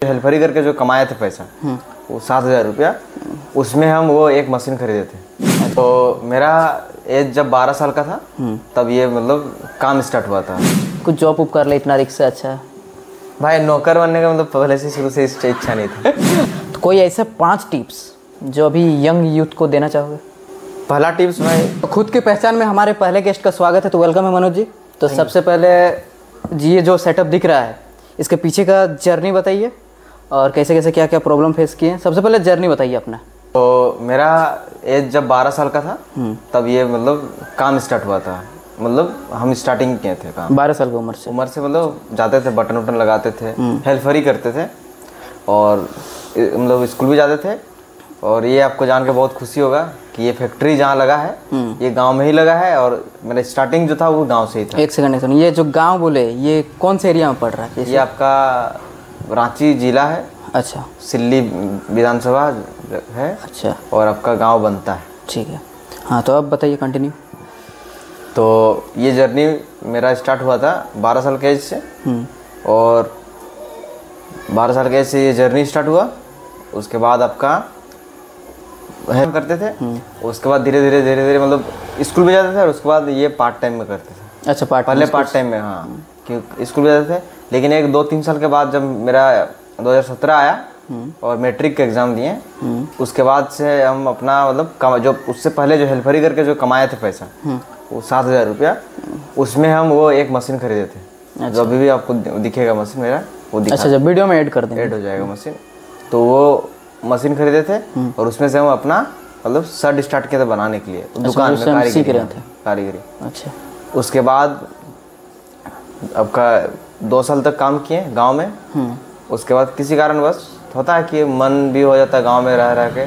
हेल्परी करके जो कमाए थे पैसा वो 7,000 रुपया, उसमें हम वो एक मशीन खरीदे थे। तो मेरा एज जब 12 साल का था तब ये मतलब काम स्टार्ट हुआ था। कुछ जॉब उप कर ले, इतना रिक्स से अच्छा है भाई। नौकर बनने का मतलब पहले से शुरू से इच्छा नहीं था। तो कोई ऐसे 5 टिप्स जो अभी यंग यूथ को देना चाहोगे? पहला टिप्स भाई, तो खुद की पहचान में हमारे पहले गेस्ट का स्वागत है। तो वेलकम है मनोज जी। तो सबसे पहले जी ये जो सेटअप दिख रहा है इसके पीछे का जर्नी बताइए और कैसे कैसे क्या क्या प्रॉब्लम फेस किए हैं। सबसे पहले जर्नी बताइए अपना। तो मेरा एज जब 12 साल का था तब ये मतलब काम स्टार्ट हुआ था। मतलब हम स्टार्टिंग किए थे काम 12 साल की उम्र से मतलब जाते थे, बटन वटन लगाते थे, हेल्परी करते थे और मतलब स्कूल भी जाते थे। और ये आपको जान के बहुत खुशी होगा कि ये फैक्ट्री जहाँ लगा है ये गांव में ही लगा है और मेरा स्टार्टिंग जो था वो गांव से ही था। एक सेकंड, ये जो गांव बोले ये कौन से एरिया में पड़ रहा है? ये आपका रांची जिला है। अच्छा, सिल्ली विधानसभा है। अच्छा, और आपका गांव बनता है। ठीक है, हाँ। तो अब बताइए, कंटिन्यू। तो ये जर्नी मेरा स्टार्ट हुआ था 12 साल के एज से और 12 साल के एज से ये जर्नी स्टार्ट हुआ। उसके बाद आपका हम करते थे। उसके बाद धीरे धीरे मतलब स्कूल भी जाते थे और उसके बाद ये पार्ट टाइम में करते थे। अच्छा, पहले पार्ट टाइम में, हाँ, क्योंकि स्कूल भी जाते थे। लेकिन 1-2-3 साल के बाद जब मेरा 2017 आया और मैट्रिक के एग्ज़ाम दिए, उसके बाद से हम अपना मतलब जो उससे पहले जो हेल्परी करके जो कमाए थे पैसा वो 7,000 रुपया, उसमें हम वो एक मशीन खरीदे थे। अच्छा। जो अभी भी आपको दिखेगा मशीन मेरा वो दिखा। अच्छा, जब वीडियो में ऐड कर देंगे, ऐड हो जाएगा मशीन। तो वो मशीन खरीदे थे और उसमें से हम अपना मतलब शर्ट स्टार्ट किया था बनाने के लिए। दुकान में कारीगरी। अच्छा। उसके बाद आपका 2 साल तक काम किए गांव में। उसके बाद किसी कारणवश होता है कि मन भी हो जाता है गांव में रह रह के,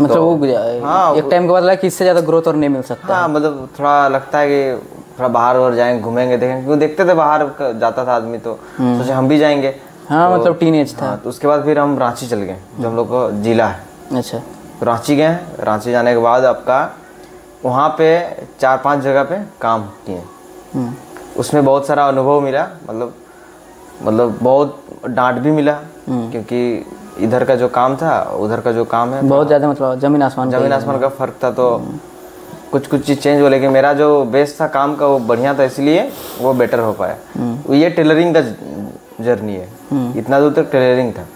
मतलब तो, वो हाँ, एक टाइम के बाद लगा कि इससे ज़्यादा ग्रोथ और नहीं मिल सकता। हाँ, मतलब थोड़ा लगता है कि थोड़ा बाहर और जाएंगे, घूमेंगे, देखेंगे, क्योंकि देखते थे बाहर जाता था आदमी तो सोचे हम भी जाएंगे। हाँ, तो, मतलब टीनेज था। हाँ, तो उसके बाद फिर हम रांची चल गए, जो हम लोग को जिला है। अच्छा। तो रांची गए। रांची जाने के बाद आपका वहाँ पे 4-5 जगह पे काम किए। उसमें बहुत सारा अनुभव मिला। मतलब बहुत डांट भी मिला, क्योंकि इधर का जो काम था उधर का जो काम है बहुत ज़्यादा, मतलब ज़मीन आसमान का फ़र्क था। तो कुछ चीज़ चेंज हो, लेकिन मेरा जो बेस था काम का वो बढ़िया था, इसलिए वो बेटर हो पाया। ये टेलरिंग का जर्नी है। इतना दूर तक टेलरिंग था।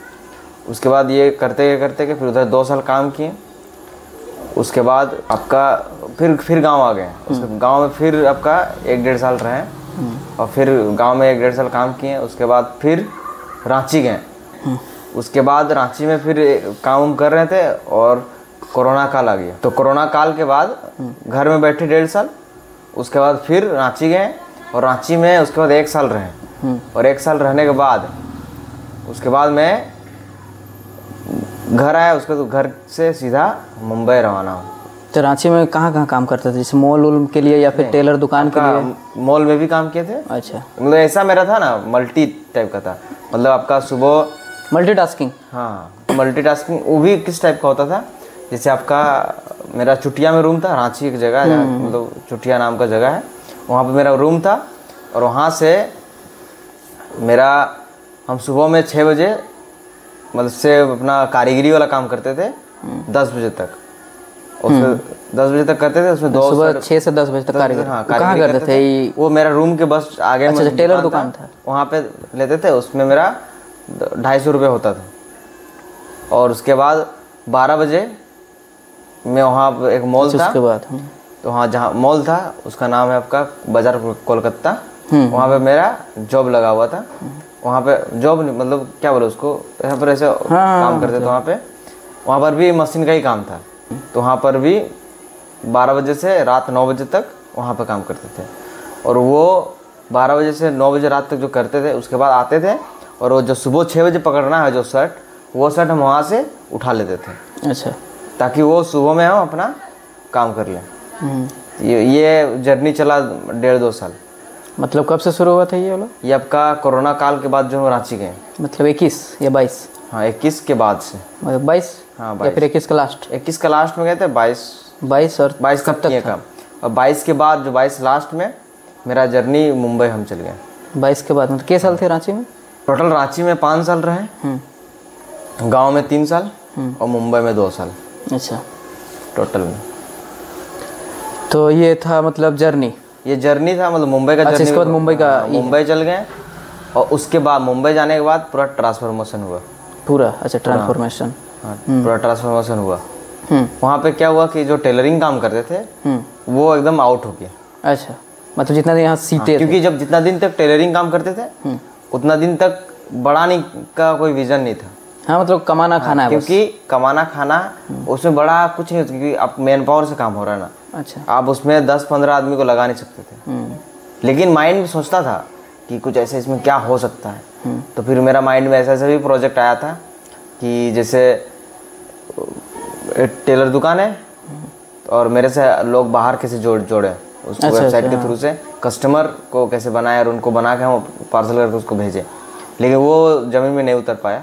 उसके बाद ये करते करते फिर उधर 2 साल काम किए। उसके बाद आपका फिर गांव आ गए। उसके गांव में फिर आपका 1-1.5 साल रहे और फिर गांव में 1-1.5 साल काम किए। उसके बाद फिर रांची गए। उसके बाद रांची में फिर काम कर रहे थे और कोरोना काल आ गया। तो कोरोना काल के बाद घर में बैठे 1.5 साल। उसके बाद फिर रांची गए और रांची में उसके बाद 1 साल रहे। और 1 साल रहने के बाद उसके बाद मैं घर आया। उसके बाद घर से सीधा मुंबई रवाना हूँ। तो रांची में कहाँ काम करते थे? जैसे मॉल वॉल के लिए या फिर टेलर दुकान के लिए? मॉल में भी काम किए थे। अच्छा, मतलब ऐसा मेरा था ना, मल्टी टाइप का था। मतलब आपका सुबह मल्टीटास्किंग। हाँ, मल्टीटास्किंग। वो भी किस टाइप का होता था, जैसे आपका मेरा चुटिया में रूम था। रांची एक जगह है, मतलब चुटिया नाम का जगह है, वहाँ पे मेरा रूम था। और वहाँ से हम सुबह में 6 बजे मतलब से अपना कारीगरी वाला काम करते थे 10 बजे तक। उसमें 10 बजे तक करते थे। उसमें सुबह 6 से 10 बजे तक कारीगरी। हाँ, कहाँ करते थे? वो मेरा रूम के बस आगे में टेलर दुकान था, वहाँ पे लेते थे। उसमें मेरा 250 रुपये होता था। और उसके बाद 12 बजे मैं वहाँ एक मॉल था। उसके बाद तो वहाँ जहाँ मॉल था उसका नाम है आपका बाजार कोलकाता। वहाँ पे मेरा जॉब लगा हुआ था। वहाँ पे जॉब मतलब क्या बोले उसको, यहाँ पर ऐसे काम करते थे। वहाँ पर भी मशीन का ही काम था। तो वहाँ पर भी 12 बजे से रात 9 बजे तक वहाँ पे काम करते थे। और वो 12 बजे से 9 बजे रात तक जो करते थे, उसके बाद आते थे और वो जो सुबह 6 बजे पकड़ना है जो शर्ट, वो शर्ट हम वहाँ से उठा लेते थे। अच्छा, ताकि वो सुबह में हम अपना काम कर लें। ये जर्नी चला 1.5-2 साल। मतलब कब से शुरू हुआ था ये वाला? ये आपका कोरोना काल के बाद जो हम रांची गए। मतलब 21 या 22? हाँ, 21 के बाद से। मतलब 22? हाँ, 22। या फिर 21 का लास्ट? 21 का लास्ट में गए थे। 22 और 22 कब तक था? और 22 के बाद जो 22 लास्ट में मेरा जर्नी मुंबई हम चल गए। 22 के बाद मतलब कितने साल थे रांची में? टोटल रांची में 5 साल रहे, गांव में 3 साल और मुंबई में 2 साल। अच्छा, टोटल में। तो ये था मतलब जर्नी, ये जर्नी था, मतलब मुंबई का अच्छा, जर्नी। इसके बाद मुंबई का मुंबई चल गए और उसके बाद मुंबई जाने के बाद पूरा ट्रांसफॉर्मेशन हुआ पूरा। अच्छा, ट्रांसफॉर्मेशन। हाँ, पूरा ट्रांसफॉर्मेशन हुआ। वहाँ पे क्या हुआ कि जो टेलरिंग काम करते थे वो एकदम आउट हो गया। अच्छा, मतलब जितना दिन यहाँ सीते थे। क्योंकि जब जितना दिन तक टेलरिंग काम करते थे उतना दिन तक बढ़ाने का कोई विजन नहीं था। हाँ, मतलब कमाना खाना है बस। क्योंकि कमाना खाना उसमें बड़ा कुछ नहीं, क्योंकि अब मैन पावर से काम हो रहा है ना। अच्छा, आप उसमें 10-15 आदमी को लगा नहीं सकते थे। लेकिन माइंड में सोचता था कि कुछ ऐसे इसमें क्या हो सकता है। तो फिर मेरा माइंड में ऐसा ऐसा भी प्रोजेक्ट आया था कि जैसे एक टेलर दुकान है और मेरे से लोग बाहर कैसे जोड़े उस वेबसाइट के थ्रू से कस्टमर को कैसे बनाए और उनको बना के हम पार्सल करके उसको भेजें, लेकिन वो ज़मीन में नहीं उतर पाया।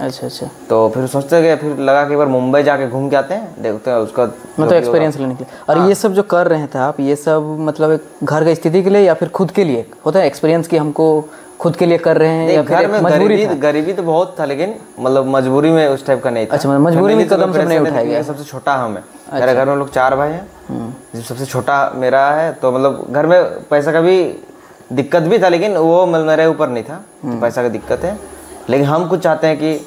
अच्छा अच्छा। तो फिर सोचते गए, फिर लगा कि एक बार मुंबई जाके घूम के आते हैं, देखते हैं उसका मतलब एक्सपीरियंस लेने के लिए। और ये सब जो कर रहे थे आप, ये सब मतलब एक घर की स्थिति के लिए या फिर खुद के लिए होता है एक्सपीरियंस कि हमको खुद के लिए कर रहे हैं, या घर में गरीबी तो बहुत था, लेकिन मतलब मजबूरी में उस टाइप का नहीं था। अच्छा, मजबूरी में कदम सब नहीं उठाया गया। सबसे छोटा हम है, मेरे घर में लोग 4 भाई हैं, सबसे छोटा मेरा है। तो मतलब घर में पैसा का भी दिक्कत भी था, लेकिन वो मेरे ऊपर नहीं था, पैसा की दिक्कत है। लेकिन हम कुछ चाहते हैं कि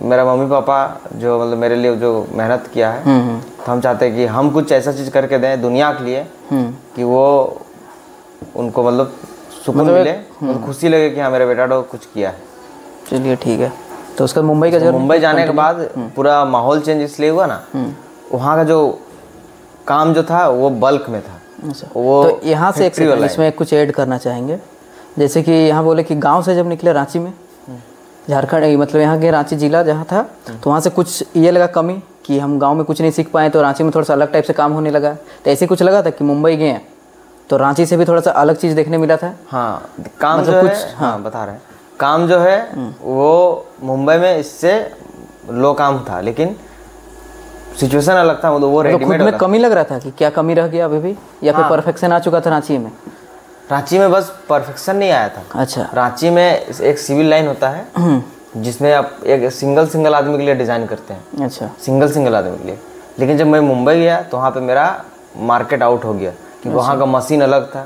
मेरा मम्मी पापा जो मतलब मेरे लिए जो मेहनत किया है, तो हम चाहते हैं कि हम कुछ ऐसा चीज़ करके दें दुनिया के लिए कि वो उनको मतलब सुकून मिले, मतलब खुशी लगे कि हाँ मेरे बेटा ने कुछ किया है। चलिए ठीक है। तो उसका मुंबई का मुंबई जाने के बाद पूरा माहौल चेंज इसलिए हुआ ना, वहाँ का जो काम जो था वो बल्क में था। अच्छा, वो तो यहाँ से इसमें कुछ ऐड करना चाहेंगे, जैसे कि यहाँ बोले कि गांव से जब निकले रांची में, झारखंड मतलब यहाँ के रांची जिला जहाँ था, तो वहाँ से कुछ ये लगा कमी कि हम गांव में कुछ नहीं सीख पाए, तो रांची में थोड़ा सा अलग टाइप से काम होने लगा। तो ऐसे कुछ लगा था कि मुंबई गए तो रांची से भी थोड़ा सा अलग चीज़ देखने मिला था। हाँ, काम मतलब जो कुछ है, हाँ बता रहे हैं, काम जो है वो मुंबई में इससे लो काम था, लेकिन सिचुएशन अलग था। मतलब वो रेडीमेड खुद में कमी लग रहा था कि क्या कमी रह गया अभी भी, या फिर परफेक्शन आ चुका था रांची में? रांची में बस परफेक्शन नहीं आया था। अच्छा, रांची में एक सिविल लाइन होता है जिसमें आप एक सिंगल आदमी के लिए डिज़ाइन करते हैं। अच्छा, सिंगल आदमी के लिए। लेकिन जब मैं मुंबई गया तो वहाँ पे मेरा मार्केट आउट हो गया कि वहाँ का मशीन अलग था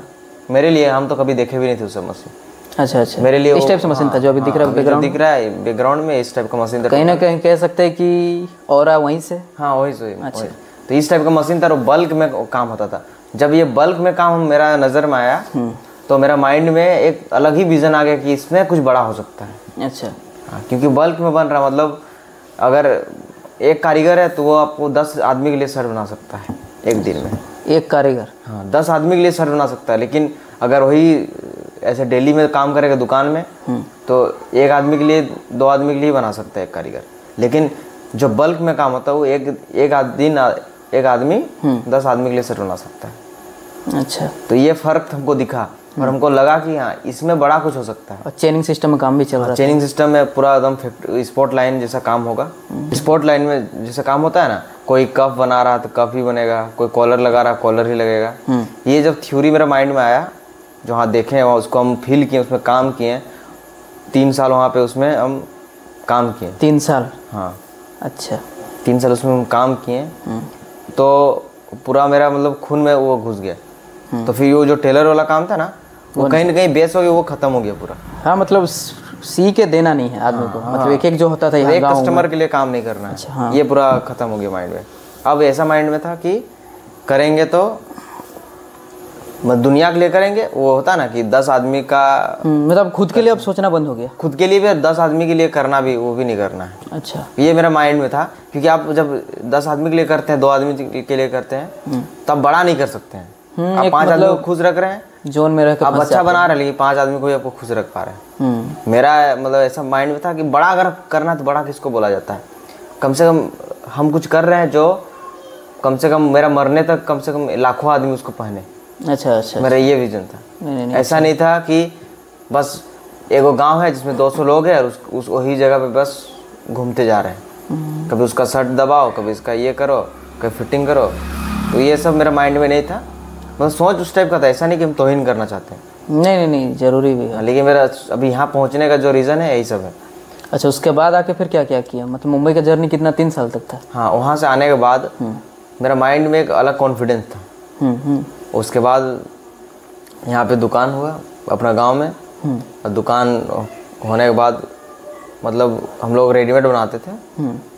मेरे लिए। हम तो कभी देखे भी नहीं थे उस मशीन। अच्छा अच्छा, मेरे लिए इस टाइप से मशीन था जो अभी दिख रहा है बैकग्राउंड में, इस टाइप का मशीन था। कहीं ना कहीं कह सकते हैं कि और वहीं से। हाँ वहीं से। अच्छा, तो इस टाइप का मशीन था और बल्क में काम होता था। जब ये बल्क में काम मेरा नज़र में आया तो मेरा माइंड में एक अलग ही विजन आ गया कि इसमें कुछ बड़ा हो सकता है। अच्छा, हाँ, क्योंकि बल्क में बन रहा, मतलब अगर एक कारीगर है तो वो आपको 10 आदमी के लिए शर्ट बना सकता है एक दिन में। एक कारीगर? हाँ, 10 आदमी के लिए शर्ट बना सकता है। लेकिन अगर वही ऐसे डेली में काम करेगा दुकान में तो एक आदमी के लिए 2 आदमी के लिए बना सकता है एक कारीगर। लेकिन जो बल्क में काम होता है वो एक आदमी 10 आदमी के लिए शर्ट बना सकता है। अच्छा, तो ये फ़र्क हमको दिखा और हमको लगा कि हाँ इसमें बड़ा कुछ हो सकता है। और चेनिंग सिस्टम में काम भी चल रहा है। चेनिंग सिस्टम में पूरा एकदम स्पोर्ट लाइन जैसा काम होगा। स्पोर्ट लाइन में जैसा काम होता है ना, कोई कप बना रहा तो कप ही बनेगा, कोई कॉलर लगा रहा कॉलर ही लगेगा। ये जब थ्योरी मेरा माइंड में आया, जो हाँ देखे वहाँ उसको हम फील किए, उसमें काम किए। 3 साल वहाँ पे उसमें हम काम किए। 3 साल? हाँ। अच्छा, 3 साल उसमें हम काम किए तो पूरा मेरा मतलब खून में वो घुस गया। तो फिर वो जो टेलर वाला काम था ना, वो कहीं ना कहीं बेस हो गया, वो खत्म हो गया पूरा। हाँ, मतलब सी के देना नहीं है आदमी को। मतलब एक जो होता था एक कस्टमर के लिए काम नहीं करना है। अच्छा, हाँ। ये पूरा खत्म हो गया माइंड में। अब ऐसा माइंड में था कि करेंगे तो दुनिया के लिए करेंगे। वो होता ना कि 10 आदमी का मतलब खुद के लिए अब सोचना बंद हो गया। खुद के लिए भी 10 आदमी के लिए करना भी, वो भी नहीं करना है। अच्छा, ये मेरा माइंड में था। क्योंकि आप जब 10 आदमी के लिए करते हैं, 2 आदमी के लिए करते हैं, तब बड़ा नहीं कर सकते हैं। आप 5 आदमी को खुश रख रहे हैं, जोन में रख आप अच्छा बना रहे हैं, लेकिन 5 आदमी को भी आपको खुश रख पा रहे हैं। मेरा मतलब ऐसा माइंड में था कि बड़ा अगर करना तो बड़ा किसको बोला जाता है। कम से कम हम कुछ कर रहे हैं जो कम से कम मेरा मरने तक कम से कम लाखों आदमी उसको पहने। अच्छा अच्छा, मेरा ये विजन था। नहीं, ऐसा नहीं था कि बस एक गांव है जिसमें 200 लोग हैं और उस वही जगह पे बस घूमते जा रहे हैं। कभी उसका शर्ट दबाओ, कभी इसका ये करो, कभी फिटिंग करो। तो ये सब मेरा माइंड में नहीं था। मतलब सोच उस टाइप का था। ऐसा नहीं कि हम तौहीन करना चाहते हैं, नहीं जरूरी भी है। लेकिन मेरा अभी यहाँ पहुँचने का जो रीज़न है यही सब है। अच्छा, उसके बाद आके फिर क्या क्या किया? मतलब मुंबई का जर्नी कितना, 3 साल तक था? हाँ, वहाँ से आने के बाद मेरा माइंड में एक अलग कॉन्फिडेंस था। उसके बाद यहाँ पे दुकान हुआ अपना गांव में। और दुकान होने के बाद मतलब हम लोग रेडीमेड बनाते थे।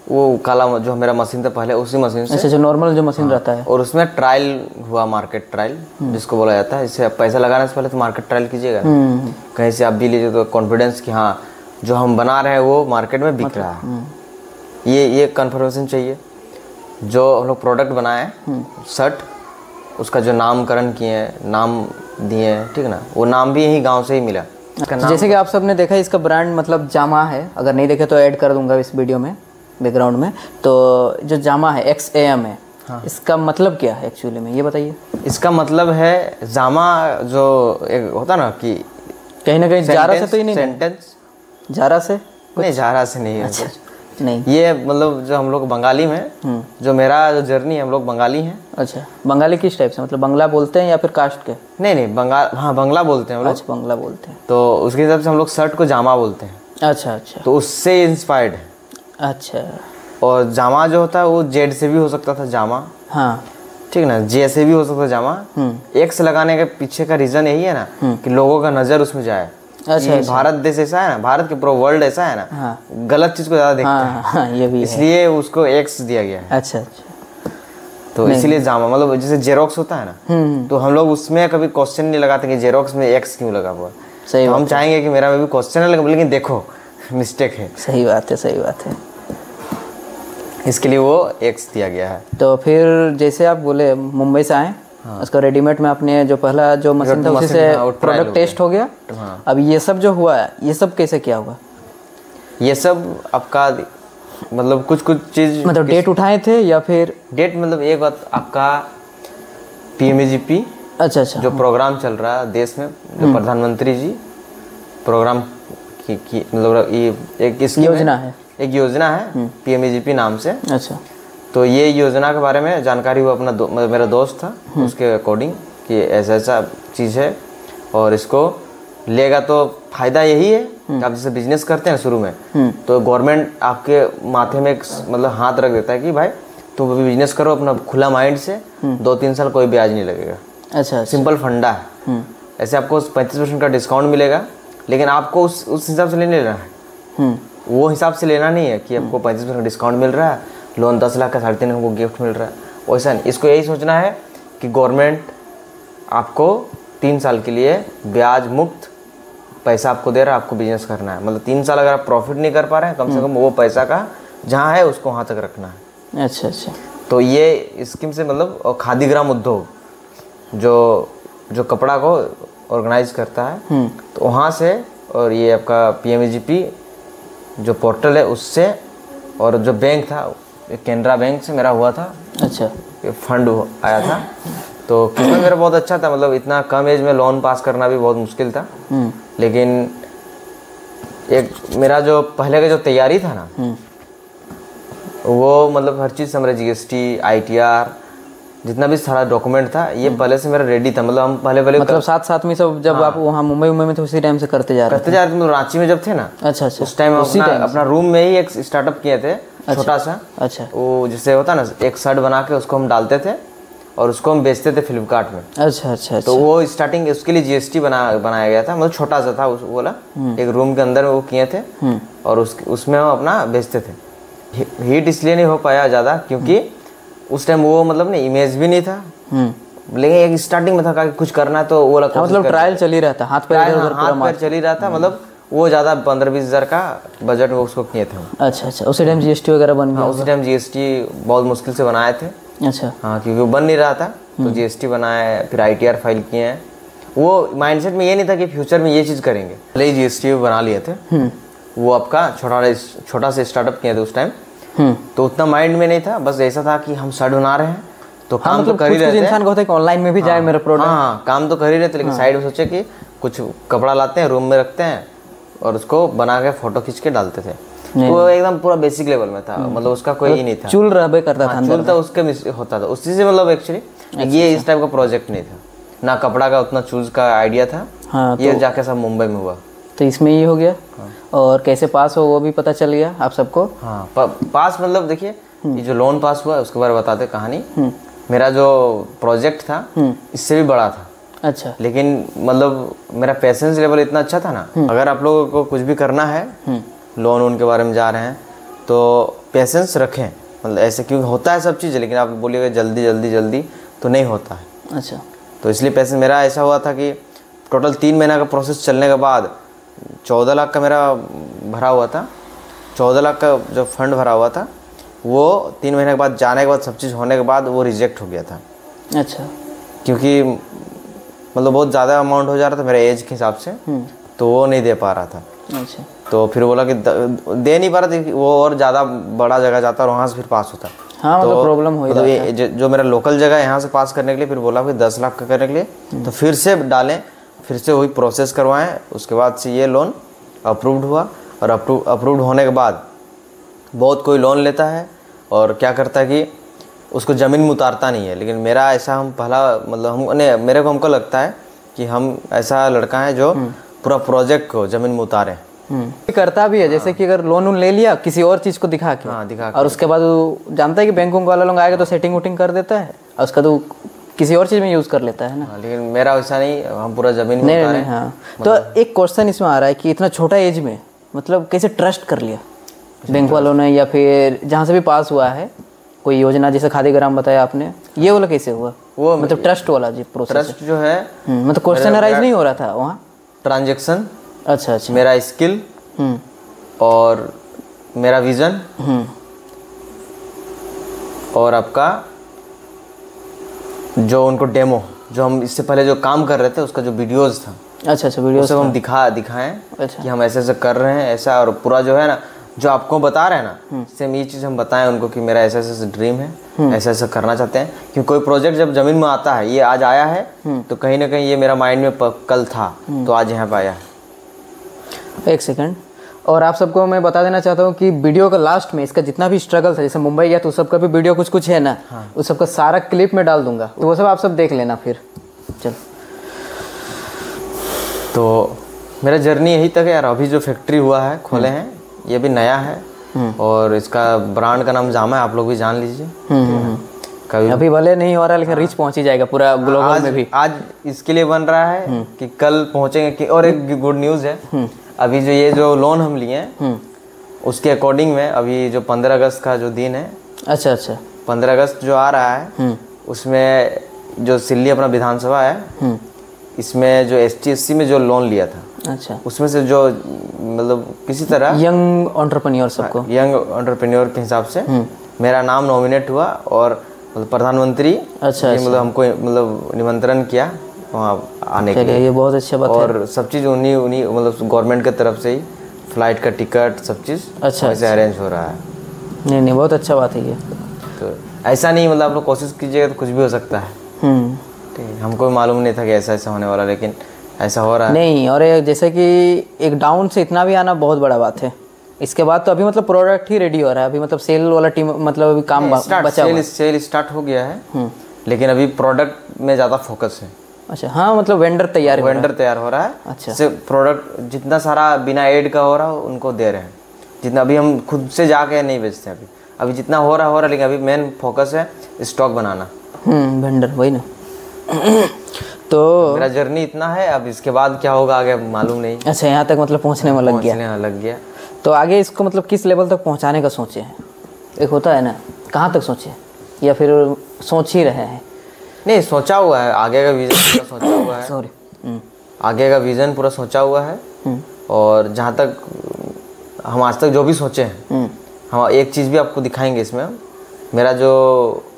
वो काला जो मेरा मशीन था पहले, उसी मशीन से। अच्छा, जो नॉर्मल जो मशीन रहता है। और उसमें ट्रायल हुआ, मार्केट ट्रायल जिसको बोला जाता है। इससे पैसा लगाने से पहले तो मार्केट ट्रायल कीजिएगा, कहीं से आप भी लीजिए तो कॉन्फिडेंस कि हाँ जो हम बना रहे हैं वो मार्केट में बिक रहा है, ये कन्फर्मेशन चाहिए। जो हम लोग प्रोडक्ट बनाए शर्ट, उसका जो नामकरण किए, नाम दिए, ठीक ना, वो नाम भी यही गांव से ही मिला। जैसे कि आप सब ने देखा, इसका ब्रांड मतलब जामा है। अगर नहीं देखे तो ऐड कर दूंगा इस वीडियो में बैकग्राउंड में। तो जो जामा है XAM है। हाँ। इसका मतलब क्या है एक्चुअली में, ये बताइए। इसका मतलब है जामा जो एक होता ना कि कहीं ना कहीं जारा से तो ही नहीं, सेंटेंस जारा से नहीं, जारा से नहीं है। अच्छा, नहीं, ये मतलब जो हम लोग बंगाली में, जो मेरा जो जर्नी है, हम लोग बंगाली हैं। अच्छा, बंगाली किस टाइप से, मतलब बंगला बोलते हैं या फिर कास्ट के? नहीं बंगाल, हाँ बंगला बोलते हैं हम लोग। अच्छा, बंगला बोलते हैं। तो उसके हिसाब से हम लोग शर्ट को जामा बोलते हैं। अच्छा, तो उससे इंस्पायर्ड है। अच्छा। और जामा जो होता है वो जेड से भी हो सकता था जामा, हाँ, ठीक ना, जे से भी हो सकता था जामा। एक्स लगाने के पीछे का रीजन यही है ना कि लोगों का नजर उसमें जाए। अच्छा, भारत देश ऐसा है ना, भारत के पूरा वर्ल्ड ऐसा है ना। हाँ। गलत चीज को ज्यादा देखते हैं। हाँ, ये भी इसलिए उसको एक्स दिया गया है। अच्छा। तो इसीलिए जामा मतलब जैसे जेरोक्स होता है ना, तो हम लोग उसमें कभी क्वेश्चन नहीं लगाते कि जेरोक्स में एक्स क्यों लगा हुआ। सही, तो हम चाहेंगे कि मेरा में भी क्वेश्चन है, लेकिन देखो मिस्टेक है। सही बात है, सही बात है। इसके लिए वो एक्स दिया गया है। तो फिर जैसे आप बोले मुंबई से आए, उसका रेडीमेड में आपने जो पहला जो मशीन था उसी से प्रोडक्ट टेस्ट हो गया। अब ये सब जो हुआ है, ये सब कैसे क्या हुआ? ये सब आपका मतलब कुछ चीज मतलब डेट उठाए थे या फिर डेट, मतलब एक बात आपका PMAGP, अच्छा, जो प्रोग्राम चल रहा है देश में, जो प्रधानमंत्री जी प्रोग्राम की मतलब ये एक योजना है, एक योजना है PMAGP नाम से। अच्छा। तो ये योजना के बारे में जानकारी हुआ अपना मेरा दोस्त था, उसके अकॉर्डिंग कि ऐसा चीज़ है और इसको लेगा तो फायदा यही है कि आप जैसे बिजनेस करते हैं शुरू में, तो गवर्नमेंट आपके माथे में एक मतलब हाथ रख देता है कि भाई तुम अभी बिजनेस करो अपना खुला माइंड से, 2-3 साल कोई ब्याज नहीं लगेगा। अच्छा, सिंपल फंडा है। ऐसे आपको 35% का डिस्काउंट मिलेगा, लेकिन आपको उस हिसाब से नहीं लेना है। वो हिसाब से लेना नहीं है कि आपको 35% डिस्काउंट मिल रहा है, लोन 10 लाख का 3.5 हमको गिफ्ट मिल रहा है, वैसा नहीं। इसको यही सोचना है कि गवर्नमेंट आपको 3 साल के लिए ब्याज मुक्त पैसा आपको दे रहा है, आपको बिजनेस करना है। मतलब 3 साल अगर आप प्रॉफिट नहीं कर पा रहे हैं, कम से कम वो पैसा का जहाँ है उसको वहाँ तक रखना है। अच्छा। तो ये स्कीम से मतलब खादी ग्राम उद्योग जो कपड़ा को ऑर्गेनाइज करता है, तो वहाँ से, और ये आपका PMAGP जो पोर्टल है उससे, और जो बैंक था केनरा बैंक से मेरा हुआ था। अच्छा, फंड आया था। तो किस्मत मेरा बहुत अच्छा था, मतलब इतना कम एज में लोन पास करना भी बहुत मुश्किल था। लेकिन एक मेरा जो पहले का जो तैयारी था ना, वो मतलब हर चीज़ से मेरा GST ITR जितना भी सारा डॉक्यूमेंट था, ये पहले से मेरा रेडी था। मतलब हम पहले मतलब साथ में सब जब आप वहाँ मुंबई में थे उसी टाइम से करते जा रहे थे? मतलब रांची में जब थे ना। अच्छा। उस टाइम अपना रूम में ही एक स्टार्टअप किए थे, छोटा सा। अच्छा। वो जैसे होता ना, एक शर्ट बना के उसको हम डालते थे और उसको हम बेचते थे फ्लिपकार्ट में। अच्छा। तो वो स्टार्टिंग उसके लिए GST बनाया गया था, मतलब छोटा सा था वो वाला, एक रूम के अंदर वो किए थे और उसमें हम अपना बेचते थे। हिट इसलिए नहीं हो पाया ज़्यादा क्योंकि उस टाइम वो मतलब नहीं, इमेज भी नहीं था, लेकिन एक स्टार्टिंग में था कि कुछ करना है तो वो लगा, मतलब ट्रायल चल ही रहा था, हाथ पैर चल ही रहा था। मतलब वो ज़्यादा 15-20 हज़ार का बजट में उसको किए थे। अच्छा। उसी टाइम GST वगैरह बन गया? उसी टाइम GST बहुत मुश्किल से बनाए थे। अच्छा। हाँ, क्योंकि वो बन नहीं रहा था, तो GST बनाए, फिर ITR फाइल किए हैं। वो माइंडसेट में ये नहीं था कि फ्यूचर में ये चीज़ करेंगे, पहले ही GST बना लिए थे। वो आपका छोटा सा स्टार्टअप किए थे उस टाइम, तो उतना माइंड में नहीं था, बस ऐसा था कि हम शर्ट बना रहे हैं तो काम मतलब तो कर ही रहे थे। इंसान को होता है कि ऑनलाइन में भी जाए मेरा प्रोडक्ट। हाँ, काम तो कर ही रहे थे, लेकिन साइड में सोचे कि कुछ कपड़ा लाते हैं, रूम में रखते हैं और उसको बना के फोटो खींच के डालते थे। तो वो एकदम पूरा बेसिक लेवल में था, मतलब उसका कोई ही नहीं था, चूल रहा करता था, चूल था उसके होता था उसी से। मतलब एक्चुअली ये इस टाइप का प्रोजेक्ट नहीं था, ना कपड़ा का उतना चूज का आइडिया था, हाँ, ये जाके सब मुंबई में हुआ। तो इसमें ये हो गया। और कैसे पास हो वो भी पता चल गया आप सबको। हाँ पास मतलब देखिए, ये जो लोन पास हुआ उसके बारे में बताते कहानी। मेरा जो प्रोजेक्ट था इससे भी बड़ा था। अच्छा। लेकिन मतलब मेरा पेशेंस लेवल इतना अच्छा था ना, अगर आप लोगों को कुछ भी करना है, लोन उनके बारे में जा रहे हैं तो पेशेंस रखें। मतलब ऐसे क्योंकि होता है सब चीज़, लेकिन आप बोलिएगा जल्दी जल्दी जल्दी तो नहीं होता है। अच्छा। तो इसलिए पेशेंस मेरा ऐसा हुआ था कि टोटल 3 महीना का प्रोसेस चलने के बाद 14 लाख का मेरा भरा हुआ था। 14 लाख का जो फंड भरा हुआ था वो 3 महीने के बाद जाने के बाद सब चीज़ होने के बाद वो रिजेक्ट हो गया था। अच्छा। क्योंकि मतलब बहुत ज़्यादा अमाउंट हो जा रहा था मेरे एज के हिसाब से, तो वो नहीं दे पा रहा था। अच्छा। तो फिर बोला कि दे नहीं पा रहा था कि वो और ज़्यादा बड़ा जगह जाता और वहाँ से फिर पास होता। हाँ मतलब प्रॉब्लम हो मतलब ये जो मेरा लोकल जगह है यहाँ से पास करने के लिए, फिर बोला कि 10 लाख का करने के लिए तो फिर से डालें, फिर से वही प्रोसेस करवाएं। उसके बाद से ये लोन अप्रूव्ड हुआ। और अप्रूव्ड होने के बाद बहुत कोई लोन लेता है और क्या करता है कि उसको ज़मीन में उतारता नहीं है। लेकिन मेरा ऐसा, हम पहला मतलब हमको लगता है कि हम ऐसा लड़का है जो पूरा प्रोजेक्ट को ज़मीन में उतारें। करता भी है। जैसे कि अगर लोन ले लिया किसी और चीज़ को दिखा के, और उसके बाद वो जानता है कि बैंक वाला लोग आएगा तो सेटिंग वोटिंग कर देता है और उसका तो किसी और चीज़ में यूज़ कर लेता है ना। लेकिन मेरा वैसा नहीं, हम पूरा ज़मीन में उतारें। हाँ। तो एक क्वेश्चन इसमें आ रहा है कि इतना छोटा एज में मतलब कैसे ट्रस्ट कर लिया बैंक वालों ने, या फिर जहाँ से भी पास हुआ है कोई योजना, जैसे खादी ग्राम बताया आपने, ये वाला कैसे हुआ? वो मतलब ट्रस्ट वाला जो प्रोसेस, ट्रस्ट जो है मतलब क्वेश्चनराइज नहीं हो रहा था वहाँ? ट्रांजैक्शन, अच्छा अच्छा, मेरा स्किल और मेरा विजन और आपका जो उनको डेमो, जो हम इससे पहले जो काम कर रहे थे उसका जो वीडियोस था। अच्छा अच्छा, वीडियोस सब हम दिखाएं अच्छा। कि हम ऐसे ऐसे कर रहे हैं ऐसा, और पूरा जो है ना जो आपको बता रहे हैं ना, सेम ये चीज़ हम बताएं उनको कि मेरा ऐसा ऐसा ड्रीम है, ऐसा ऐसा करना चाहते हैं। क्योंकि कोई प्रोजेक्ट जब ज़मीन में आता है, ये आज आया है तो कहीं ना कहीं ये मेरा माइंड में कल था तो आज यहाँ पे आया है। एक सेकंड, और आप सबको मैं बता देना चाहता हूँ कि वीडियो का लास्ट में इसका जितना भी स्ट्रगल था, जैसे मुंबई गया तो उस सबका भी वीडियो कुछ कुछ है ना, उस सबका सारा क्लिप में डाल दूंगा, तो वो सब आप सब देख लेना फिर। चल, तो मेरा जर्नी यही तक है यार। अभी जो फैक्ट्री हुआ है, खोले हैं, ये भी नया है और इसका ब्रांड का नाम जामा है, आप लोग भी जान लीजिए। कभी अभी भले नहीं हो रहा लेकिन रीच पहुंच ही जाएगा पूरा ग्लोबल में भी। आज इसके लिए बन रहा है कि कल पहुंचेंगे कि। और एक गुड न्यूज़ है, अभी जो ये जो लोन हम लिए हैं उसके अकॉर्डिंग में अभी जो 15 अगस्त का जो दिन है, अच्छा अच्छा, 15 अगस्त जो आ रहा है उसमें जो सिल्ली अपना विधानसभा है, इसमें जो ST/SC में जो लोन लिया था, अच्छा, उसमें से जो मतलब किसी तरह यंग एंटरप्रेन्योर सबको, यंग एंटरप्रेन्योर के हिसाब से मेरा नाम नॉमिनेट हुआ और मतलब प्रधानमंत्री अच्छा मतलब हमको मतलब निमंत्रण किया वहाँ आने के लिए। ये बहुत अच्छा बात है। और सब चीज़ उन्हीं मतलब गवर्नमेंट की तरफ से ही फ्लाइट का टिकट सब चीज़ अच्छा वैसे अरेंज हो रहा है। नहीं नहीं, बहुत अच्छा बात है ये। तो ऐसा नहीं, मतलब आप लोग कोशिश कीजिएगा तो कुछ भी हो सकता है। ठीक है, हमको भी मालूम नहीं था कि ऐसा ऐसा होने वाला, लेकिन ऐसा हो रहा है। नहीं, और जैसे कि एक डाउन से इतना भी आना बहुत बड़ा बात है। इसके बाद तो अभी मतलब प्रोडक्ट ही रेडी हो रहा है, अभी मतलब सेल वाला टीम मतलब अभी काम बचा हुआ है। सेल स्टार्ट हो गया है, लेकिन अभी प्रोडक्ट में ज़्यादा फोकस है। अच्छा, हाँ, मतलब वेंडर तैयार हो रहा है। अच्छा, से प्रोडक्ट जितना सारा बिना एड का हो रहा है उनको दे रहे हैं, जितना अभी हम खुद से जाके नहीं बेचते हैं। अभी जितना हो रहा है, लेकिन अभी मेन फोकस है स्टॉक बनाना। वेंडर वही ना। तो मेरा जर्नी इतना है, अब इसके बाद क्या होगा आगे मालूम नहीं। अच्छा, यहाँ तक मतलब पहुँचने में लग गया। तो आगे इसको मतलब किस लेवल तक पहुँचाने का सोचे हैं? एक होता है ना, कहाँ तक सोचे, या फिर सोच ही रहे हैं? नहीं, सोचा हुआ है, आगे का विजन पूरा सोचा हुआ है। सॉरी, आगे का विजन पूरा सोचा हुआ है। और जहाँ तक हम आज तक जो भी सोचे हैं, हम एक चीज़ भी आपको दिखाएंगे इसमें। मेरा जो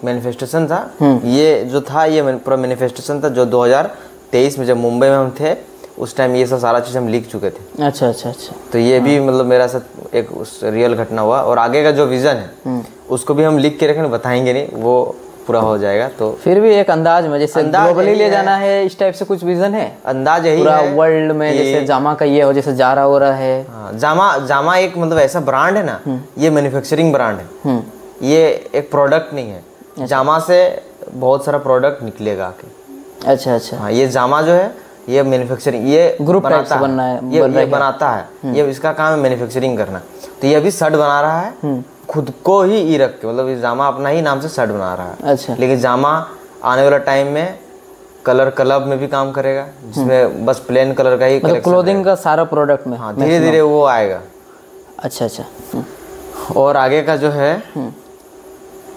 मैनिफेस्टेशन था, ये जो था, ये पूरा मैनिफेस्टेशन था जो 2023 में जब मुंबई में हम थे उस टाइम ये सब सारा चीज़ हम लिख चुके थे। अच्छा अच्छा अच्छा। तो ये भी मतलब मेरा साथ एक रियल घटना हुआ। और आगे का जो विज़न है उसको भी हम लिख के रखें, बताएंगे नहीं, वो पूरा हो जाएगा। तो फिर भी एक अंदाज में, जैसे ग्लोबली ले जाना है, इस टाइप से कुछ विजन है? अंदाज यही पूरा वर्ल्ड में, जैसे जामा का ये हो, जैसे जारा हो रहा है। हाँ, जामा एक मतलब ऐसा ब्रांड है ना, ये मैन्युफैक्चरिंग ब्रांड है, ये एक प्रोडक्ट नहीं है। जामा से बहुत सारा प्रोडक्ट निकलेगा आके। अच्छा अच्छा। हाँ, ये जामा जो है ये मैन्युफैक्चरिंग, ये ग्रुप टाइप से बनना है, ये बनाता है, ये इसका काम है मैन्युफैक्चरिंग करना। तो ये अभी शर्ट बना रहा है खुद को ही ई रख के, मतलब जामा अपना ही नाम से शर्ट बना रहा है। अच्छा। लेकिन जामा आने वाला टाइम में कलर क्लब में भी काम करेगा, जिसमें बस प्लेन कलर का ही मतलब क्लोथिंग का सारा प्रोडक्ट में। हाँ, धीरे धीरे वो आएगा। अच्छा अच्छा। और आगे का जो है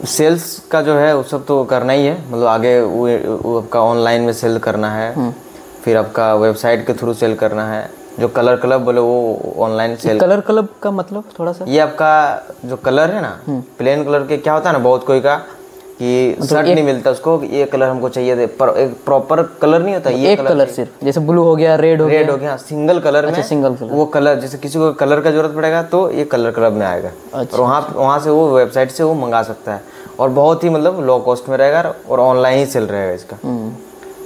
सेल्स का जो है वो सब तो करना ही है, मतलब आगे वो आपका ऑनलाइन में सेल करना है, फिर आपका वेबसाइट के थ्रू सेल करना है। जो कलर क्लब बोले वो ऑनलाइन सेल। कलर क्लब का मतलब थोड़ा सा, ये आपका जो कलर है ना, प्लेन कलर के क्या होता है ना, बहुत कोई का कि शर्ट नहीं मिलता उसको, ये कलर हमको चाहिए पर एक प्रॉपर कलर नहीं होता, ये एक कलर सिर्फ, जैसे ब्लू हो गया, रेड हो गया, सिंगल कलर में। सिंगल कलर वो कलर, जैसे किसी को कलर का जरूरत पड़ेगा तो ये कलर क्लब में आएगा। और वहाँ से वो वेबसाइट से वो मंगा सकता है, और बहुत ही मतलब लो कॉस्ट में रहेगा और ऑनलाइन ही सेल रहेगा इसका।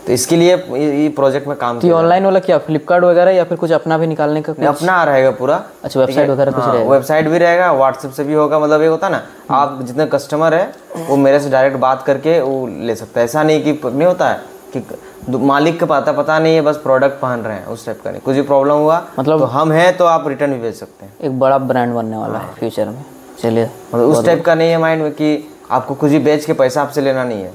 तो इसके लिए ये प्रोजेक्ट में काम किया। ऑनलाइन वाला क्या फ्लिपकार्ट वगैरह या फिर कुछ अपना भी निकालने का? अपना रहेगा पूरा। अच्छा, वेबसाइट वगैरह कुछ रहेगा? वेबसाइट भी रहेगा, व्हाट्सएप से भी होगा। मतलब ये होता है ना, आप जितने कस्टमर है वो मेरे से डायरेक्ट बात करके वो ले सकता है। ऐसा नहीं कि नहीं होता है कि मालिक का पता नहीं है, बस प्रोडक्ट पहन रहे हैं, उस टाइप का नहीं। कुछ भी प्रॉब्लम हुआ मतलब तो हम हैं तो आप रिटर्न भी भेज सकते हैं। एक बड़ा ब्रांड बनने वाला है फ्यूचर में। चलिए, मतलब उस टाइप का नहीं है माइंड में कि आपको कुछ भी बेच के पैसा आपसे लेना नहीं है,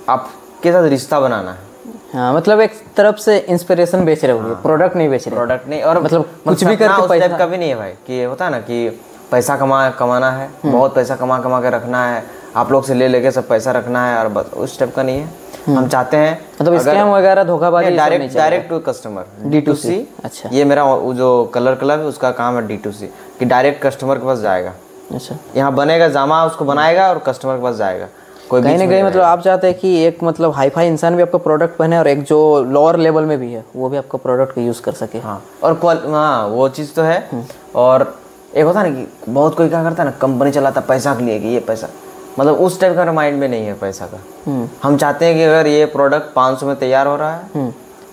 आपके साथ रिश्ता बनाना है। हाँ, मतलब एक तरफ से इंस्पिरेशन बेच रहे हो, प्रोडक्ट नहीं बेच रहे। प्रोडक्ट नहीं, और मतलब कुछ भी करके पैसा टाइप का भी नहीं है भाई, कि ये होता है ना कि पैसा कमाना है, बहुत पैसा कमा के रखना है, आप लोग से ले लेके सब पैसा रखना है, और बस उस टाइप का नहीं है। हम चाहते हैं मतलब स्कैम वगैरह, धोखाबाजी, डायरेक्ट टू कस्टमर, D2C। अच्छा, ये मेरा जो कलर क्लब है उसका काम है D2C, कि डायरेक्ट कस्टमर के पास जाएगा। अच्छा, यहाँ बनेगा जामा, उसको बनाएगा और कस्टमर के पास जाएगा। कोई कहीं ना कहीं मतलब आप चाहते हैं कि एक मतलब हाई फाई इंसान भी आपका प्रोडक्ट पहने, और एक जो लोअर लेवल में भी है वो भी आपका प्रोडक्ट का यूज़ कर सके। हाँ, और हाँ वो चीज़ तो है। और एक होता है ना कि बहुत कोई क्या करता है ना, कंपनी चलाता पैसा के लिए, कि ये पैसा, मतलब उस टाइप का माइंड में नहीं है पैसा का। हम चाहते हैं कि अगर ये प्रोडक्ट 500 में तैयार हो रहा है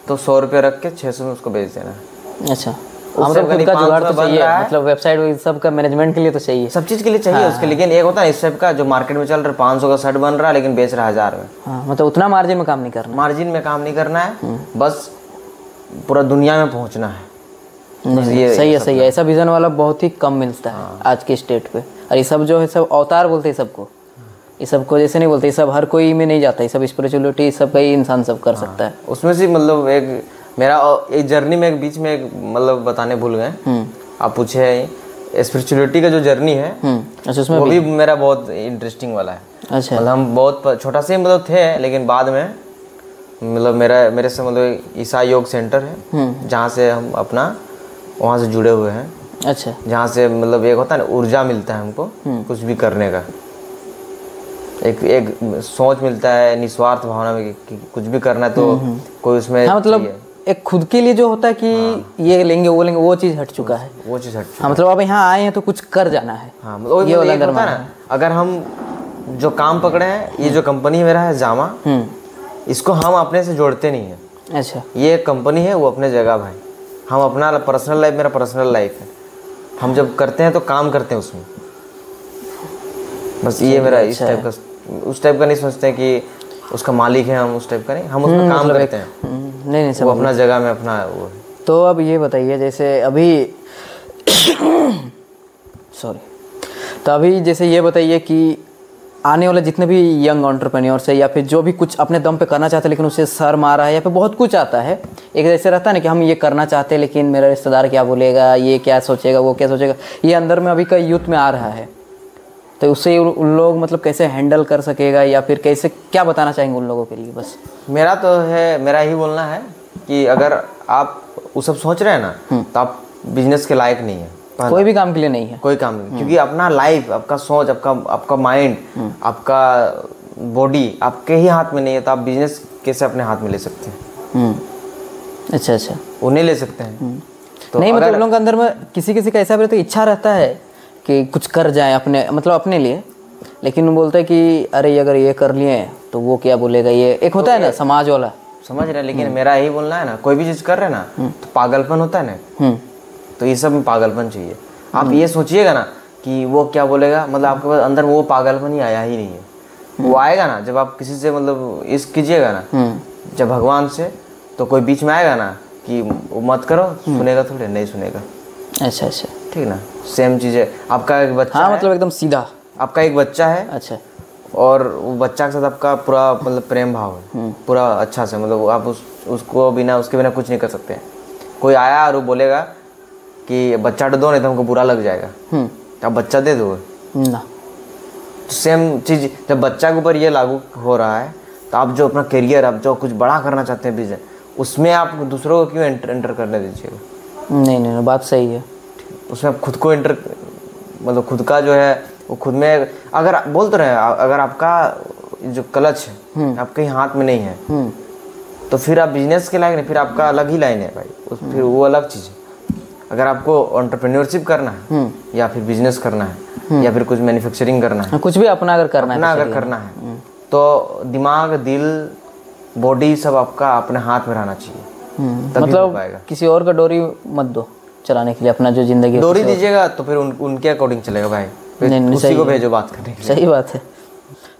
तो 100 रुपये रख के 600 में उसको बेच देना है। अच्छा, मतलब खुद का जुगाड़ तो चाहिए, मतलब वेबसाइट सब का मैनेजमेंट के लिए तो चाहिए, सब चीज़ के लिए चाहिए उसके। लेकिन एक होता है इस टाइप का जो मार्केट में चल रहा है, 500 का शर्ट बन रहा है लेकिन बेच रहा है 1000 में। हाँ, मतलब उतना मार्जिन में काम नहीं करना, मार्जिन में काम नहीं करना है, बस पूरा दुनिया में पहुंचना है। ये सही है, सही है। ऐसा विजन वाला बहुत ही कम मिलता है आज के स्टेट पे। और ये सब जो है सब अवतार बोलते हैं सबको, ये सबको जैसे नहीं बोलते, ये सब हर कोई में नहीं जाता, ये सब स्पिरिचुअलिटी सब कई इंसान सब कर सकता है। उसमें से मतलब एक मेरा एक जर्नी में एक बीच में एक मतलब बताने भूल गए, आप पूछे स्पिरिचुअलिटी का जो जर्नी है। अच्छा, उसमें वो भी मेरा बहुत इंटरेस्टिंग वाला है। अच्छा, मतलब हम बहुत छोटा से मतलब थे, लेकिन बाद में मतलब मेरे से मतलब ईसाई योग सेंटर है जहाँ से हम अपना वहाँ से जुड़े हुए हैं। अच्छा, जहाँ से मतलब एक होता है ना ऊर्जा मिलता है हमको कुछ भी करने का, एक सोच मिलता है निस्वार्थ भावना में कि कुछ भी करना है तो कोई उसमें। हाँ, मतलब एक खुद के लिए जो होता है कि ये लेंगे वो चीज़ हट चुका है, वो चीज़ हट चुका है। हाँ, मतलब आप यहाँ आए हैं तो कुछ कर जाना है। हाँ, मतलब ये वाला होता है ना, अगर हम जो काम पकड़े हैं, ये जो कंपनी मेरा है जामा, इसको हम अपने से जोड़ते नहीं है। अच्छा, ये कंपनी है वो अपने जगह भाई, हम अपना पर्सनल लाइफ, मेरा पर्सनल लाइफ है, हम जब करते हैं तो काम करते हैं उसमें, बस ये मेरा इस टाइप का, उस टाइप का नहीं सोचते हैं कि उसका मालिक है हम, उस टाइप का नहीं, हम उसमें काम करते हैं। नहीं वो अपना जगह में अपना वो है। तो अब ये बताइए, जैसे अभी सॉरी, तो अभी जैसे ये बताइए कि आने वाले जितने भी यंग एंटरप्रेन्योर्स है या फिर जो भी कुछ अपने दम पे करना चाहते हैं लेकिन उसे शर्म आ रहा है या फिर बहुत कुछ आता है, एक ऐसे रहता है ना कि हम ये करना चाहते हैं लेकिन मेरा रिश्तेदार क्या बोलेगा, ये क्या सोचेगा, वो क्या सोचेगा, ये अंदर में अभी का यूथ में आ रहा है। तो उससे उन लोग मतलब कैसे हैंडल कर सकेगा या फिर कैसे, क्या बताना चाहेंगे उन लोगों के लिए? बस मेरा तो है, मेरा ही बोलना है कि अगर आप वो सब सोच रहे हैं ना तो आप बिजनेस के लायक नहीं है, कोई भी काम के लिए नहीं है, कोई काम नहीं। क्योंकि अपना लाइफ, आपका सोच, आपका माइंड, आपका बॉडी आपके ही हाथ में नहीं है, तो आप बिजनेस कैसे अपने हाथ में ले सकते हैं? अच्छा अच्छा, वो नहीं ले सकते हैं। तो नहीं, मतलब लोगों के अंदर में किसी का ऐसा भी रहता है, इच्छा रहता है कि कुछ कर जाए अपने, मतलब अपने लिए, लेकिन वो बोलता है कि अरे अगर ये कर लिए तो वो क्या बोलेगा, ये एक होता है ना समाज वाला, समझ रहे। लेकिन मेरा यही बोलना है ना, कोई भी चीज़ कर रहे हैं ना तो पागलपन होता है ना, तो ये सब में पागलपन चाहिए। आप ये सोचिएगा ना कि वो क्या बोलेगा, मतलब आपके पास अंदर वो पागलपन ही आया ही नहीं है। वो आएगा ना जब आप किसी से मतलब इश्क कीजिएगा ना, जब भगवान से, तो कोई बीच में आएगा ना कि वो मत करो, सुनेगा थोड़े, नहीं सुनेगा। अच्छा अच्छा, ठीक ना, सेम चीज़ है। आपका एक बच्चा हाँ है, मतलब एकदम सीधा। आपका एक बच्चा है, अच्छा, और वो बच्चा के साथ आपका पूरा मतलब प्रेम भाव है पूरा अच्छा से, मतलब आप उसको बिना उसके बिना कुछ नहीं कर सकते। कोई आया और वो बोलेगा कि बच्चा दो, नहीं तो हमको बुरा लग जाएगा, आप बच्चा दे दो ना। सेम चीज़ जब बच्चा के ऊपर ये लागू हो रहा है, तो आप जो अपना करियर, आप जो कुछ बड़ा करना चाहते हैं बिजनेस, उसमें आप दूसरों को क्यों एंटर करने दीजिएगा? नहीं नहीं, बात सही है। उसमें आप खुद को मतलब खुद का जो है वो खुद में, अगर बोल तो रहे हैं, अगर आपका जो क्लच है आपके हाथ में नहीं है, तो फिर आप बिजनेस के लायक नहीं, फिर आपका अलग ही लाइन है भाई, फिर वो अलग चीज़ है। अगर आपको एंटरप्रेन्योरशिप करना है या फिर बिजनेस करना है या फिर कुछ मैन्युफैक्चरिंग करना है, कुछ भी अपना अगर करना है, अगर करना है, तो दिमाग, दिल, बॉडी सब आपका अपने हाथ में रहना चाहिए, तभी हो मतलब पाएगा। किसी और का डोरी मत दो चलाने के लिए, अपना जो जिंदगी है डोरी दीजिएगा तो फिर उनके अकॉर्डिंग चलेगा भाई, फिर नहीं, उसी को भेजो बात करने के लिए। सही बात है।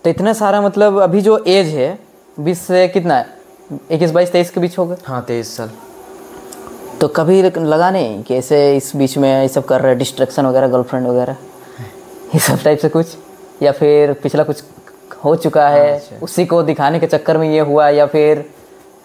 तो इतना सारा मतलब अभी जो एज है 20 से कितना है, 21, 22, 23 के बीच हो गए। हाँ 23 साल। तो कभी लगा नहीं कि ऐसे इस बीच में ये सब कर रहे हैं, डिस्ट्रैक्शन वगैरह, गर्लफ्रेंड वगैरह ये सब टाइप से कुछ, या फिर पिछला कुछ हो चुका है उसी को दिखाने के चक्कर में ये हुआ, या फिर